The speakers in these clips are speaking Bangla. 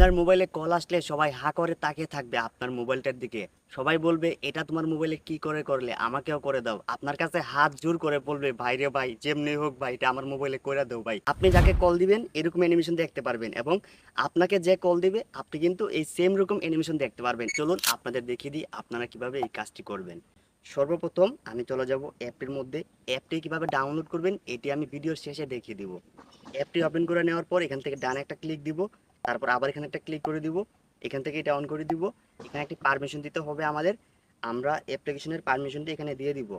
আপনার মোবাইলে কল আসলে সবাই হা করে তাকিয়ে থাকবে আপনার মোবাইলটার দিকে। সবাই বলবে এটা তোমার মোবাইলে কি করে করলে, আমাকেও করে দাও। আপনার কাছে হাত জোর করে বলবে ভাই রে ভাই, যেমনি হোক ভাই এটা আমার মোবাইলে করে দাও ভাই। আপনি যাকে কল দিবেন এরকম অ্যানিমেশন দেখতে পারবেন, এবং আপনাকে যে কল দিবে আপনি কিন্তু এই সেম রকম অ্যানিমেশন দেখতে পারবেন। চলুন আপনাদের দেখিয়ে দিই আপনারা কিভাবে এই কাজটি করবেন। সর্বপ্রথম আমি চলে যাব অ্যাপটির মধ্যে। অ্যাপটি কিভাবে ডাউনলোড করবেন এটি আমি ভিডিওর শেষে দেখিয়ে দিব। অ্যাপটি ওপেন করে নেওয়ার পর এখান থেকে ডানে একটা ক্লিক দিব, তারপর আবার এখানে একটা ক্লিক করে দিব, এখান থেকে এটা অন করে দিব। এখানে একটি পারমিশন দিতে হবে আমাদের। আমরা অ্যাপ্লিকেশনের পারমিশনটি এখানে দিয়ে দিব।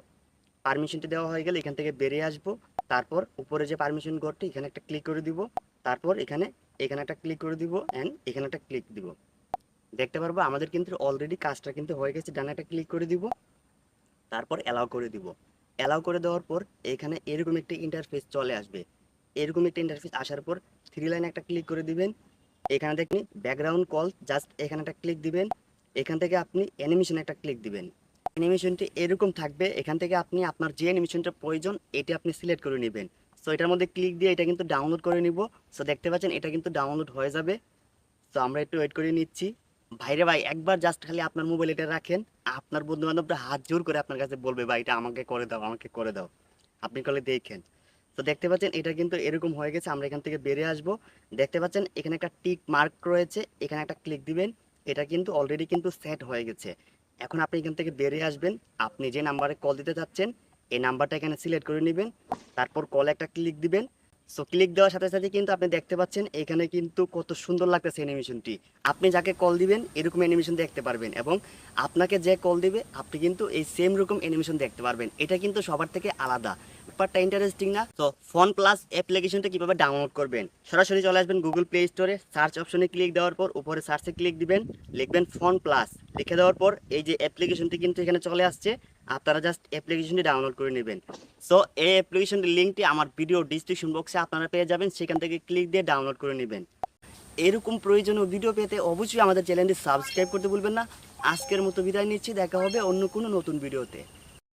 পারমিশনটি দেওয়া হয়ে গেলে এখান থেকে বেরিয়ে আসব। তারপর উপরে যে পারমিশন ঘরটি এখানে একটা ক্লিক করে দিব, তারপর এখানে এখানে একটা ক্লিক করে দিব অ্যান্ড এখানে একটা ক্লিক দিব। দেখতে পারবো আমাদের কিন্তু অলরেডি কাজটা কিন্তু হয়ে গেছে। ডানে একটা ক্লিক করে দিব, তারপর অ্যালাউ করে দিব। অ্যালাউ করে দেওয়ার পর এখানে এরকম একটি ইন্টারফেস চলে আসবে। এরকম একটি ইন্টারফেস আসার পর থ্রি লাইনে একটা ক্লিক করে দিবেন। এখানে দেখুন ব্যাকগ্রাউন্ড কল, জাস্ট এখানে একটা ক্লিক দিবেন। এখান থেকে আপনি অ্যানিমেশন একটা ক্লিক দিবেন। অ্যানিমেশনটি এরকম থাকবে। এখান থেকে আপনি আপনার যে অ্যানিমেশনটা প্রয়োজন এটি আপনি সিলেক্ট করে নেবেন। সো এটার মধ্যে ক্লিক দিয়ে এটা কিন্তু ডাউনলোড করে নিব। সো দেখতে পাচ্ছেন এটা কিন্তু ডাউনলোড হয়ে যাবে। তো আমরা একটু ওয়েট করে নিচ্ছি। ভাইরে ভাই একবার জাস্ট খালি আপনার মোবাইল এটা রাখেন, আপনার বন্ধু বান্ধবরা হাত জোর করে আপনার কাছে বলবে ভাই এটা আমাকে করে দাও, আমাকে করে দাও। আপনি কলে দেখেন। তো দেখতে পাচ্ছেন এটা কিন্তু এরকম হয়ে গেছে। আমরা এখান থেকে বেরিয়ে আসব। দেখতে পাচ্ছেন এখানে একটা টিক মার্ক রয়েছে, এখানে একটা ক্লিক দিবেন। এটা কিন্তু অলরেডি কিন্তু সেট হয়ে গেছে। এখন আপনি এখান থেকে বেরিয়ে আসবেন। আপনি যে নাম্বারে কল দিতে চাচ্ছেন এই নাম্বারটা এখানে সিলেক্ট করে নেবেন, তারপর কলে একটা ক্লিক দিবেন। সো ক্লিক দেওয়ার সাথে সাথে কিন্তু আপনি দেখতে পাচ্ছেন এখানে কিন্তু কত সুন্দর লাগতেছে অ্যানিমেশনটি। আপনি যাকে কল দিবেন এরকম অ্যানিমেশন দেখতে পারবেন, এবং আপনাকে যে কল দিবে আপনি কিন্তু এই সেম রকম অ্যানিমেশন দেখতে পারবেন। এটা কিন্তু সবার থেকে আলাদা। ব্যাপারটা ইন্টারেস্টিং না? তো ফোন প্লাস অ্যাপ্লিকেশনটা কিভাবে ডাউনলোড করবেন, সরাসরি চলে আসবেন গুগল প্লে স্টোরে, সার্চ অপশনে ক্লিক দেওয়ার পর উপরে সার্চে ক্লিক দিবেন, লিখবেন ফোন প্লাস। লিখে দেওয়ার পর এই যে অ্যাপ্লিকেশনটি কিন্তু এখানে চলে আসছে। আপনারা জাস্ট অ্যাপ্লিকেশনটি ডাউনলোড করে নেবেন। সো এই অ্যাপ্লিকেশনের লিঙ্কটি আমার ভিডিও ডিসক্রিপশন বক্সে আপনারা পেয়ে যাবেন, সেখান থেকে ক্লিক দিয়ে ডাউনলোড করে নেবেন। এরকম প্রয়োজনীয় ভিডিও পেতে অবশ্যই আমাদের চ্যানেলটি সাবস্ক্রাইব করতে ভুলবেন না। আজকের মতো বিদায় নিচ্ছি, দেখা হবে অন্য কোনো নতুন ভিডিওতে।